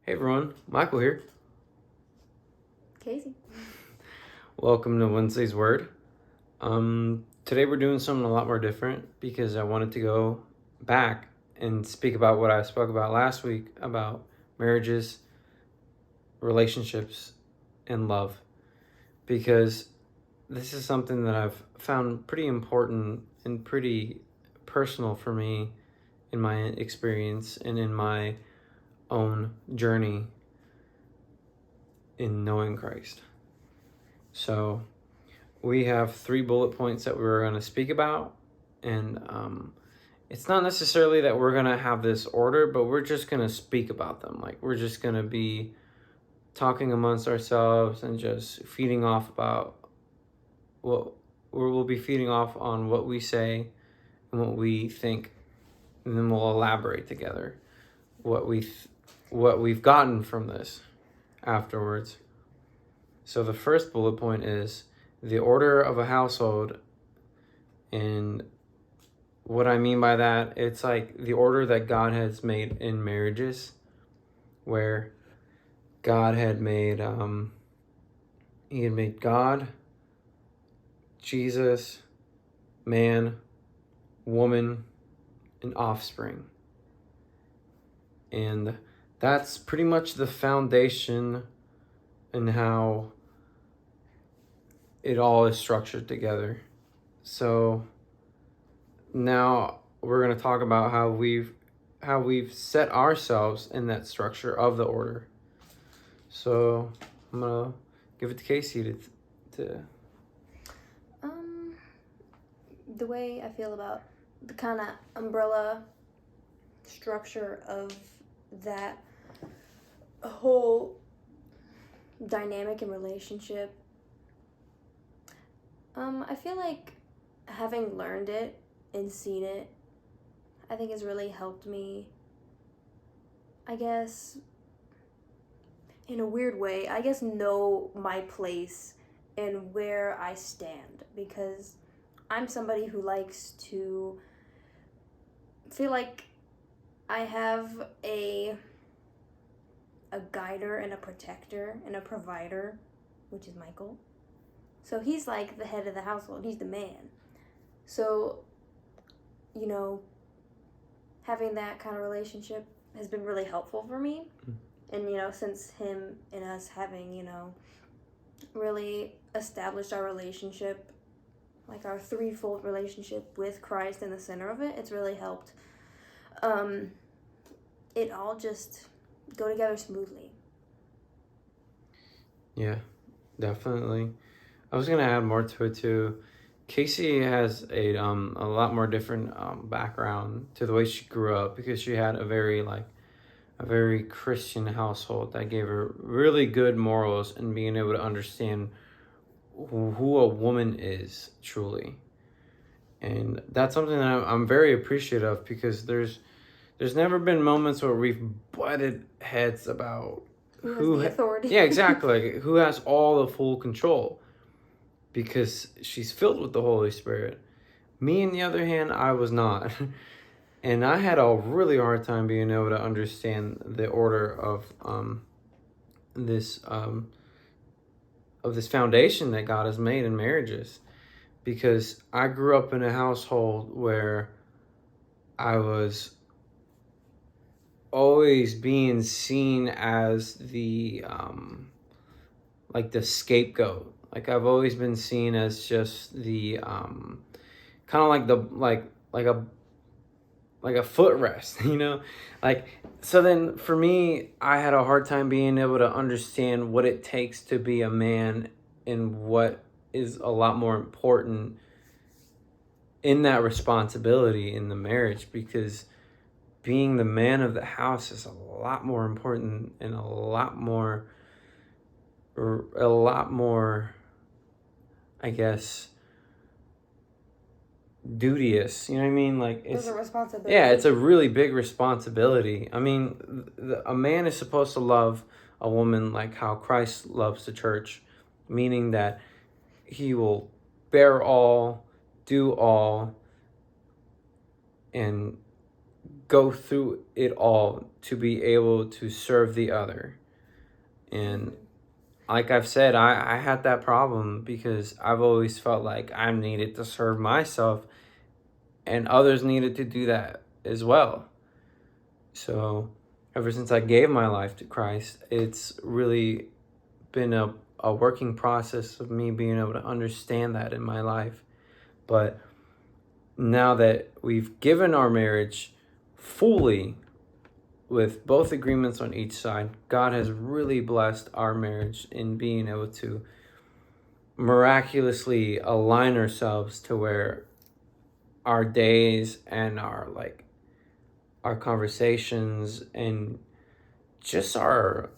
Hey everyone, Michael here. Casey. Welcome to Wednesday's Word. Today we're doing something a lot more different because I wanted to go back and speak about what I spoke about last week about marriages, relationships, and love. Because this is something that I've found pretty important and pretty personal for me in my experience and in my own journey in knowing Christ. So we have 3 bullet points that we're going to speak about, and it's not necessarily that we're going to have this order, but we're just going to speak about them. Like, we're just going to be talking amongst ourselves and just feeding off about what we'll be feeding off on what we say and what we think, and then we'll elaborate together what we've gotten from this afterwards. So the first bullet point is the order of a household. And what I mean by that, it's like the order that God has made in marriages, where God had made he had made God, Jesus, man, woman, and offspring. And that's pretty much the foundation and how it all is structured together. So now we're going to talk about how we've set ourselves in that structure of the order. So I'm going to give it to Casey to The way I feel about the kind of umbrella structure of that whole dynamic and relationship, I feel like having learned it and seen it, I think has really helped me, I guess, in a weird way, know my place and where I stand, because I'm somebody who likes to feel like I have a guider and a protector and a provider, which is Michael. So he's like the head of the household. He's the man. So, having that kind of relationship has been really helpful for me. And, since him and us having, really established our relationship, like our threefold relationship with Christ in the center of it, it's really helped it all just go together smoothly. Yeah, definitely. I was going to add more to it too. Casey has a lot more different background to the way she grew up, because she had a very Christian household that gave her really good morals and being able to understand who a woman is truly. And that's something that I'm very appreciative of, because there's never been moments where we've butted heads about who has the authority. Yeah, exactly. Like, who has all the full control, because she's filled with the Holy Spirit. Me, on the other hand, I was not. And I had a really hard time being able to understand the order of this foundation that God has made in marriages, because I grew up in a household where I was always being seen as the the scapegoat. Like, I've always been seen as just the kind of like the like a footrest, like. So then for me, I had a hard time being able to understand what it takes to be a man, and what is a lot more important in that responsibility in the marriage, because being the man of the house is a lot more important and a lot more, I guess, duteous. You know what I mean? Like, it's a responsibility. Yeah, it's a really big responsibility. I mean, a man is supposed to love a woman like how Christ loves the church, meaning that he will bear all, do all, and go through it all to be able to serve the other. And like I've said, I had that problem because I've always felt like I needed to serve myself and others needed to do that as well. So ever since I gave my life to Christ, it's really been a working process of me being able to understand that in my life. But now that we've given our marriage fully with both agreements on each side, God has really blessed our marriage in being able to miraculously align ourselves to where our days and our conversations and just our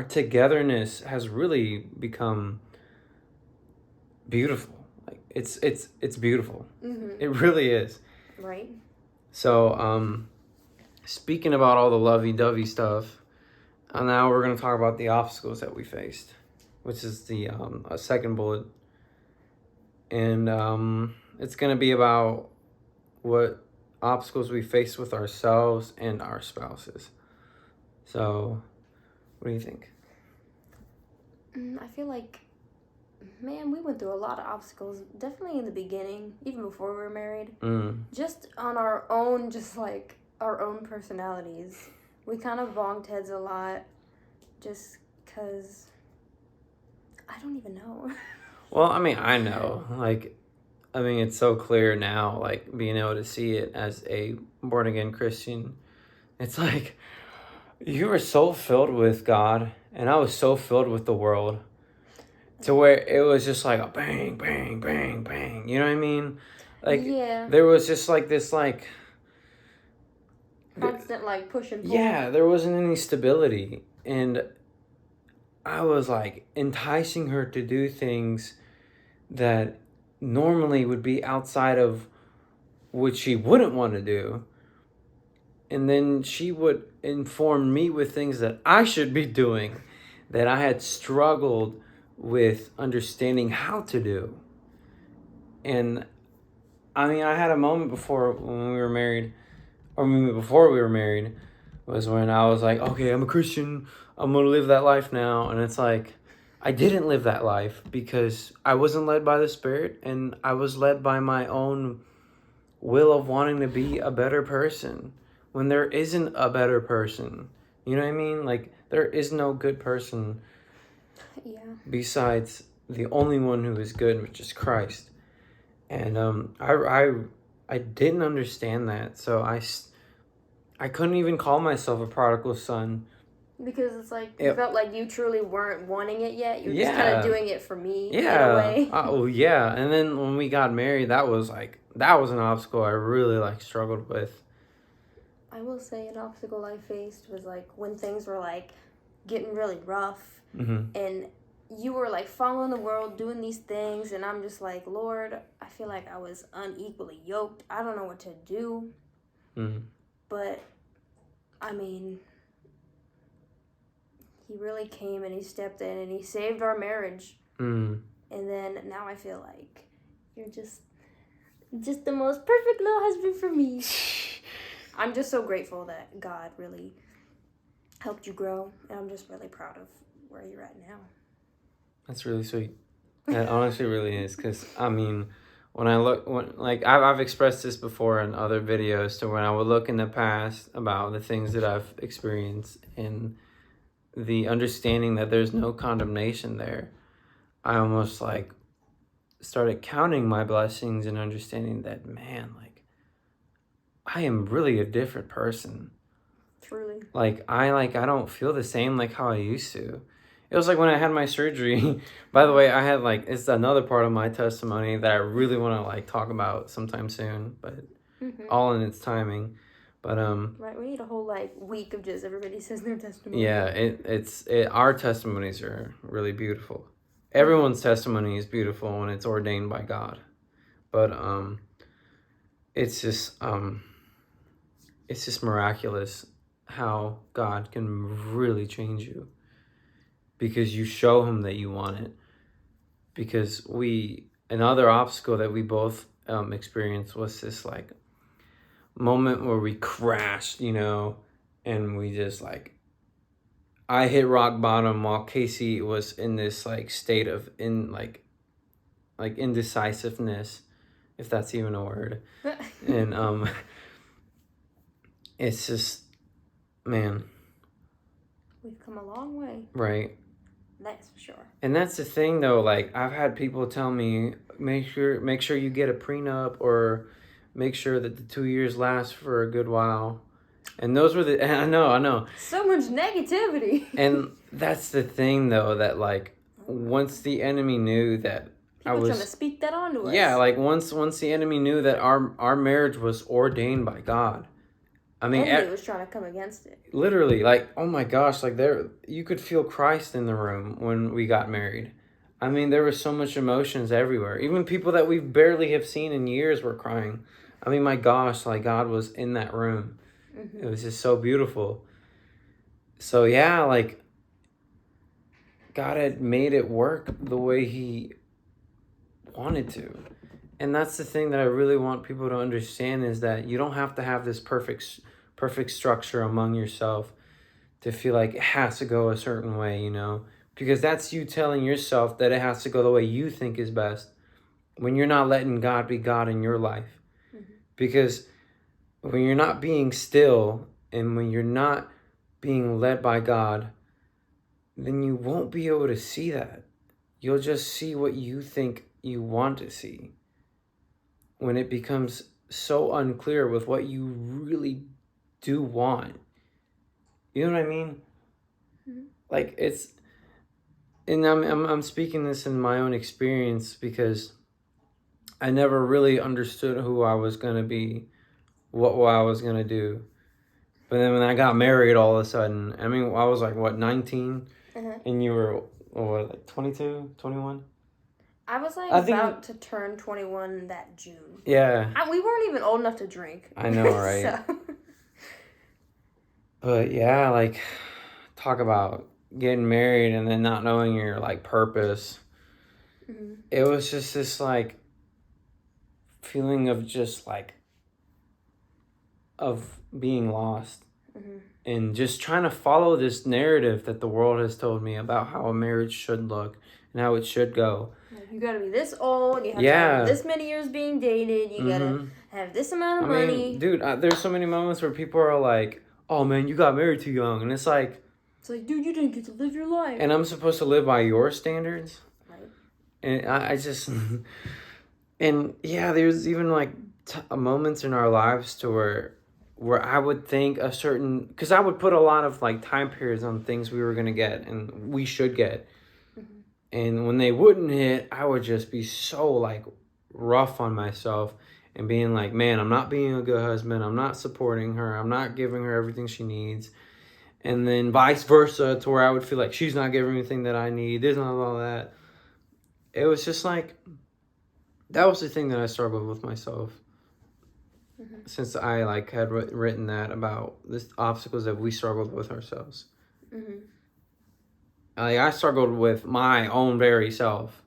togetherness has really become beautiful. Like it's beautiful. It really is. Right. So speaking about all the lovey-dovey stuff, now we're going to talk about the obstacles that we faced, which is the a second bullet. And it's going to be about what obstacles we face with ourselves and our spouses. So, what do you think? I feel like, man, we went through a lot of obstacles. Definitely in the beginning, even before we were married. Just on our own, just like our own personalities. We kind of bonked heads a lot just because I don't even know. Well, I mean, I know. It's so clear now, like, being able to see it as a born-again Christian. It's like, you were so filled with God, and I was so filled with the world, to where it was just like a bang, bang, bang, bang. You know what I mean? Like, yeah. there was just like this, like... constant, like, push and pull. Yeah, there wasn't any stability. And I was, like, enticing her to do things that normally would be outside of what she wouldn't want to do. And then she would inform me with things that I should be doing that I had struggled with understanding how to do. And I mean, I had a moment before when we were married, or maybe before we were married, was when I was like, okay, I'm a Christian, I'm going to live that life now. And it's like, I didn't live that life because I wasn't led by the Spirit, and I was led by my own will of wanting to be a better person when there isn't a better person. You know what I mean? Like, there is no good person besides the only one who is good, which is Christ. And I didn't understand that, so I couldn't even call myself a prodigal son. Because it's like, you felt like you truly weren't wanting it yet. You were just kind of doing it for me, in a way. Oh, yeah. And then when we got married, that was an obstacle I really, struggled with. I will say an obstacle I faced was, when things were, getting really rough. Mm-hmm. And you were, following the world, doing these things. And I'm just like, Lord, I feel like I was unequally yoked. I don't know what to do. Mm-hmm. But, I mean... He really came and he stepped in and he saved our marriage. And then now I feel like you're just the most perfect little husband for me. I'm just so grateful that God really helped you grow, and I'm just really proud of where you're at now. That's really sweet. That honestly really is, because I mean, I've expressed this before in other videos, to when I would look in the past about the things that I've experienced and the understanding that there's no condemnation there, I almost started counting my blessings and understanding that, man, I am really a different person. Truly. I don't feel the same how I used to. It was when I had my surgery. By the way, I had it's another part of my testimony that I really want to talk about sometime soon, but all in its timing. But right, we need a whole week of just everybody says their testimony. Yeah, our testimonies are really beautiful. Everyone's testimony is beautiful when it's ordained by God. But it's just miraculous how God can really change you, because you show him that you want it. Because another obstacle that we both experienced was this moment where we crashed, you know, and we just like, I hit rock bottom while Casey was in this like state of indecisiveness, if that's even a word. And it's just, man, We've come a long way. right? That's for sure. And that's the thing though, like I've had people tell me, make sure you get a prenup, or make sure that the 2 years last for a good while. And those were the I know. So much negativity. And that's the thing though, that like once the enemy knew that People trying to speak that onto us. yeah, like once the enemy knew that our marriage was ordained by God. I mean, enemy was trying to come against it. literally, like, oh my gosh, like you could feel Christ in the room when we got married. I mean, there was so much emotions everywhere. Even people that we barely have seen in years were crying. I mean, my gosh, like God was in that room. It was just so beautiful. So yeah, like God had made it work the way He wanted to. And that's the thing that I really want people to understand, is that you don't have to have this perfect structure among yourself to feel like it has to go a certain way, you know, because that's you telling yourself that it has to go the way you think is best, when you're not letting God be God in your life. Because when you're not being still, and when you're not being led by God, then you won't be able to see that. You'll just see what you think you want to see, when it becomes so unclear with what you really do want. You know what I mean? Like it's, and I'm speaking this in my own experience, because I never really understood who I was gonna be, what I was gonna do. But then when I got married, all of a sudden, I mean, I was like, what, 19? And you were, what, like 22, 21? I was like about to turn 21 that June. Yeah. We weren't even old enough to drink. I know, right? So. But yeah, like, talk about getting married and then not knowing your like purpose. It was just this like feeling of just like of being lost, and just trying to follow this narrative that the world has told me about how a marriage should look and how it should go. You gotta be this old, you have to have this many years being dated, you gotta have this amount of money. Dude, there's so many moments where people are like, oh man, you got married too young. And it's like, dude, you didn't get to live your life. And I'm supposed to live by your standards? Right. And I just, and yeah, there's even like moments in our lives to where I would think a certain, because I would put a lot of like time periods on things we were going to get and we should get. And when they wouldn't hit, I would just be so like rough on myself and being like, man, I'm not being a good husband. I'm not supporting her. I'm not giving her everything she needs. And then vice versa, to where I would feel like she's not giving me anything that I need. There's not all that. It was just like, that was the thing that I struggled with myself. Since I like had written that about this obstacles that we struggled with ourselves. I struggled with my own very self,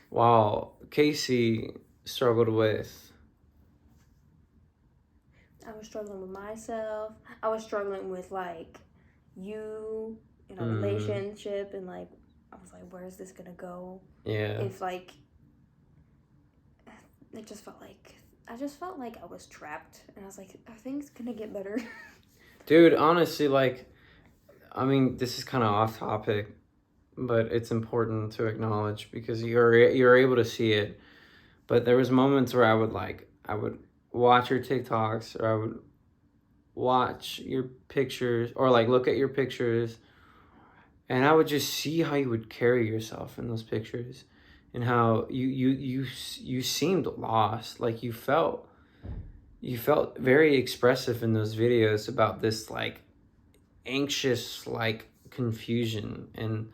while Casey struggled with. I was struggling with myself. I was struggling with like you in a relationship, and like I was like, where is this gonna go? Yeah. If like, it just felt like I was trapped, and I was like, are things gonna get better? Dude, honestly, like, I mean, this is kind of off topic, but it's important to acknowledge because you're able to see it. But there was moments where I would watch your TikToks, or I would watch your pictures, or like look at your pictures, and I would just see how you would carry yourself in those pictures, and how you seemed lost. Like you felt very expressive in those videos about this like anxious like confusion. And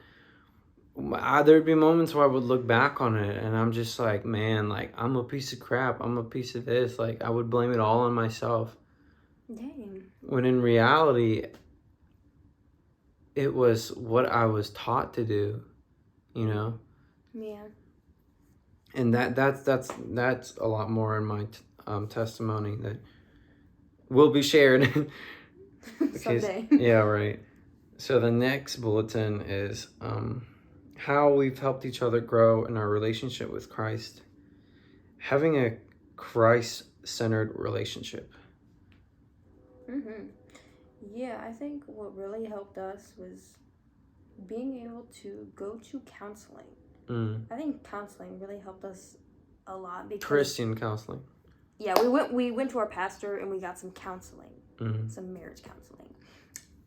there'd be moments where I would look back on it and I'm just like, man, like I'm a piece of crap, I'm a piece of this. Like I would blame it all on myself. Dang. When in reality, it was what I was taught to do, you know? Yeah. And that's a lot more in my testimony, that will be shared. Someday. Yeah, right. So the next bulletin is how we've helped each other grow in our relationship with Christ. Having a Christ-centered relationship. Yeah, I think what really helped us was being able to go to counseling. I think counseling really helped us a lot because Christian counseling. Yeah, we went to our pastor and we got some counseling, some marriage counseling.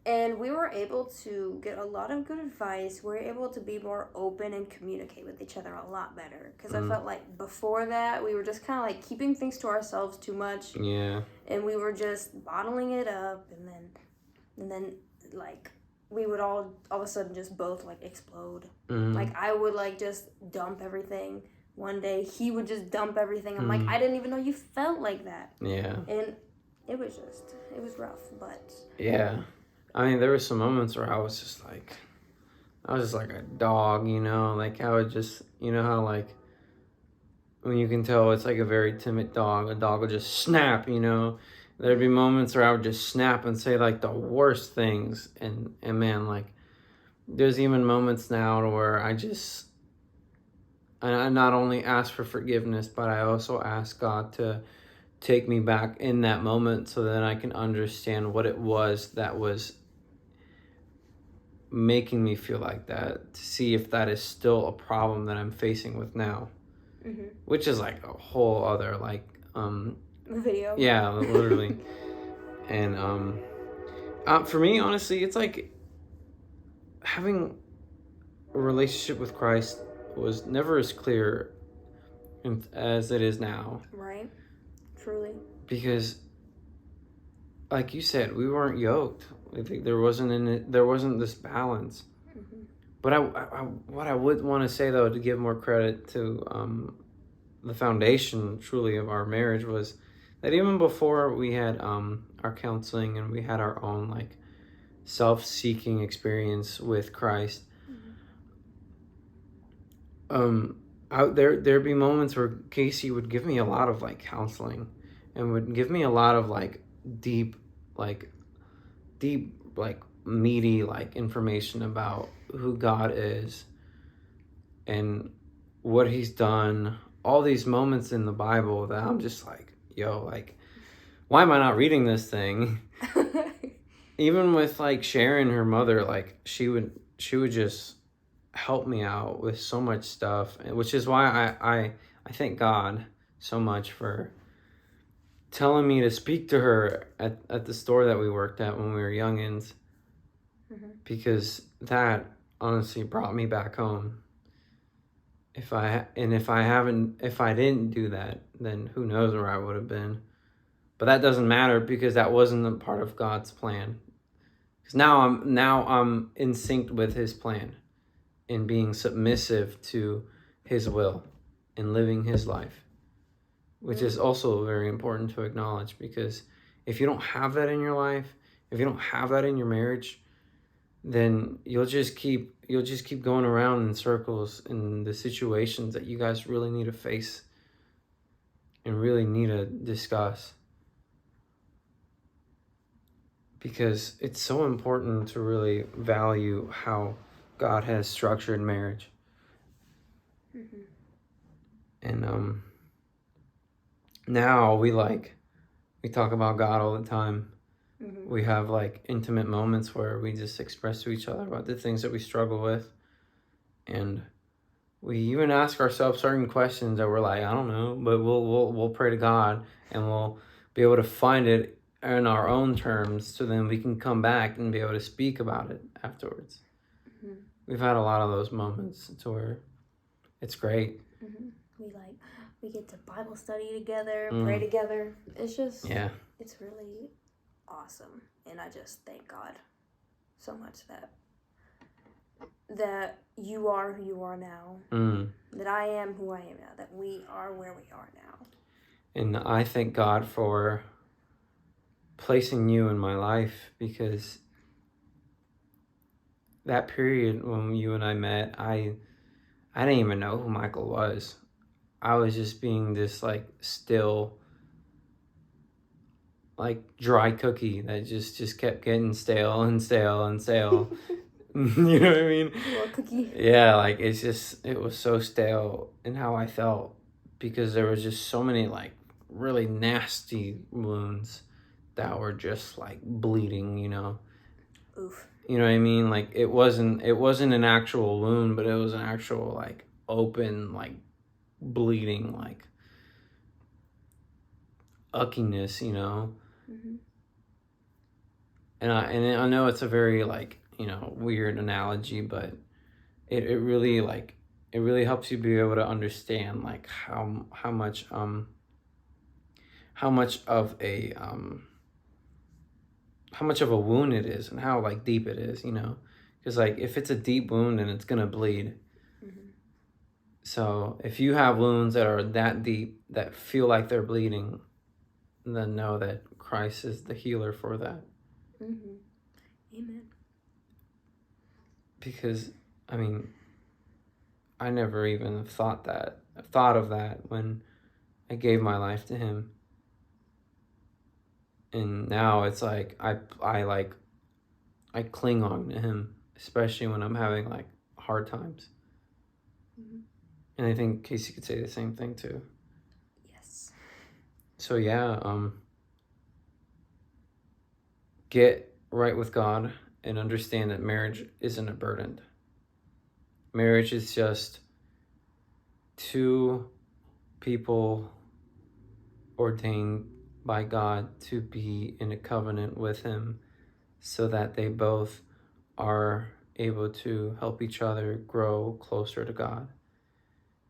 And we were able to get a lot of good advice. We were able to be more open and communicate with each other a lot better. Because I felt like before that, we were just kind of like keeping things to ourselves too much. Yeah. And we were just bottling it up. And then like, we would all of a sudden just both like explode. Like, I would like just dump everything. One day, he would just dump everything. I'm like, I didn't even know you felt like that. Yeah. And it was rough, but... Yeah. I mean, there were some moments where I was just like a dog, you know? Like, I would just, you know how, like, when you can tell it's like a very timid dog, a dog would just snap, you know? There'd be moments where I would just snap and say, like, the worst things. And man, like, there's even moments now where I not only ask for forgiveness, but I also ask God to take me back in that moment so that I can understand what it was that was making me feel like that, to see if that is still a problem that I'm facing with now. Which is like a whole other like video. Yeah, literally. And for me, honestly, it's like having a relationship with Christ was never as clear as it is now. Right. Truly. Because, like you said, we weren't yoked. I think there wasn't this balance. But what I would want to say, though, to give more credit to the foundation, truly, of our marriage was that even before we had our counseling and we had our own, like, self-seeking experience with Christ, there'd be moments where Casey would give me a lot of, like, counseling and would give me a lot of, like, deep, meaty, like, information about who God is and what he's done. All these moments in the Bible that I'm just like, yo, like, why am I not reading this thing? Even with, like, Sharon, her mother, like, she would just help me out with so much stuff, which is why I thank God so much for telling me to speak to her at the store that we worked at when we were youngins, because that honestly brought me back home. If I didn't do that, then who knows where I would have been. But that doesn't matter, because that wasn't a part of God's plan. Because now I'm in sync with his plan, in being submissive to his will and living his life, which is also very important to acknowledge, because if you don't have that in your life, if you don't have that in your marriage, then you'll just keep going around in circles in the situations that you guys really need to face and really need to discuss. Because it's so important to really value how God has structured marriage. And now we talk about God all the time. We have, like, intimate moments where we just express to each other about the things that we struggle with. And we even ask ourselves certain questions that we're like, I don't know, but we'll pray to God and we'll be able to find it in our own terms, so then we can come back and be able to speak about it afterwards. We've had a lot of those moments to where it's great. We get to Bible study together, pray together. It's just, it's really awesome. And I just thank God so much that you are who you are now, that I am who I am now, that we are where we are now. And I thank God for placing you in my life, because that period when you and I met, I didn't even know who Michael was. I was just being this, like, still, like dry cookie that just kept getting stale and stale and stale. You know what I mean? Little cookie. Yeah, like it was so stale in how I felt because there was just so many like really nasty wounds that were just like bleeding, you know. Oof. You know what I mean? Like it wasn't an actual wound, but it was an actual like open like bleeding like uckiness, you know. Mm-hmm. And I know it's a very like, you know, weird analogy, but it really like it really helps you be able to understand like how much how much of a wound it is and how like deep it is, you know. Because like if it's a deep wound, then it's gonna bleed. Mm-hmm. So if you have wounds that are that deep that feel like they're bleeding, then know that Christ is the healer for that. Mm-hmm. Amen. Because I mean, I never even thought of that when I gave my life to him. And now it's like I cling on to him, especially when I'm having like hard times. Mm-hmm. And I think Casey could say the same thing too. Yes. So yeah, get right with God and understand that marriage isn't a burden. Marriage is just two people ordained by God to be in a covenant with him so that they both are able to help each other grow closer to God.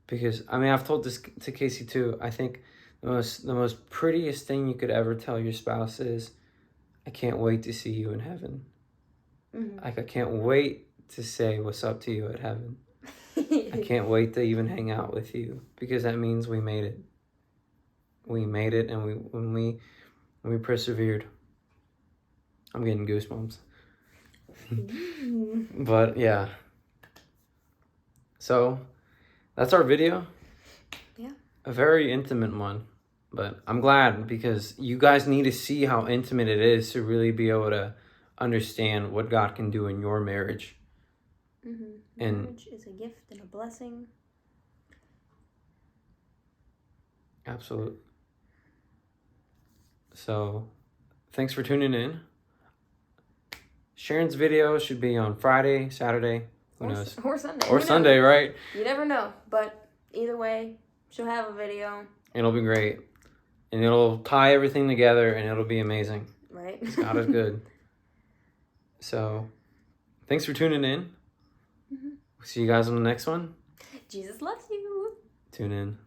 Because I mean, I've told this to Casey too. I think the most prettiest thing you could ever tell your spouse is, "I can't wait to see you in heaven." Mm-hmm. Like I can't wait to say what's up to you at heaven. I can't wait to even hang out with you because that means we made it. We made it, and when we persevered. I'm getting goosebumps. But yeah. So that's our video. Yeah. A very intimate one. But I'm glad because you guys need to see how intimate it is to really be able to understand what God can do in your marriage. Mm-hmm. And marriage is a gift and a blessing. absolutely. So thanks for tuning in. Sharon's video should be on Friday, Saturday, who knows? Or Sunday. Or Who Sunday, knows? right? You never know. But either way, she'll have a video. It'll be great. And it'll tie everything together and it'll be amazing. Right? God is good. So thanks for tuning in. Mm-hmm. See you guys on the next one. Jesus loves you. Tune in.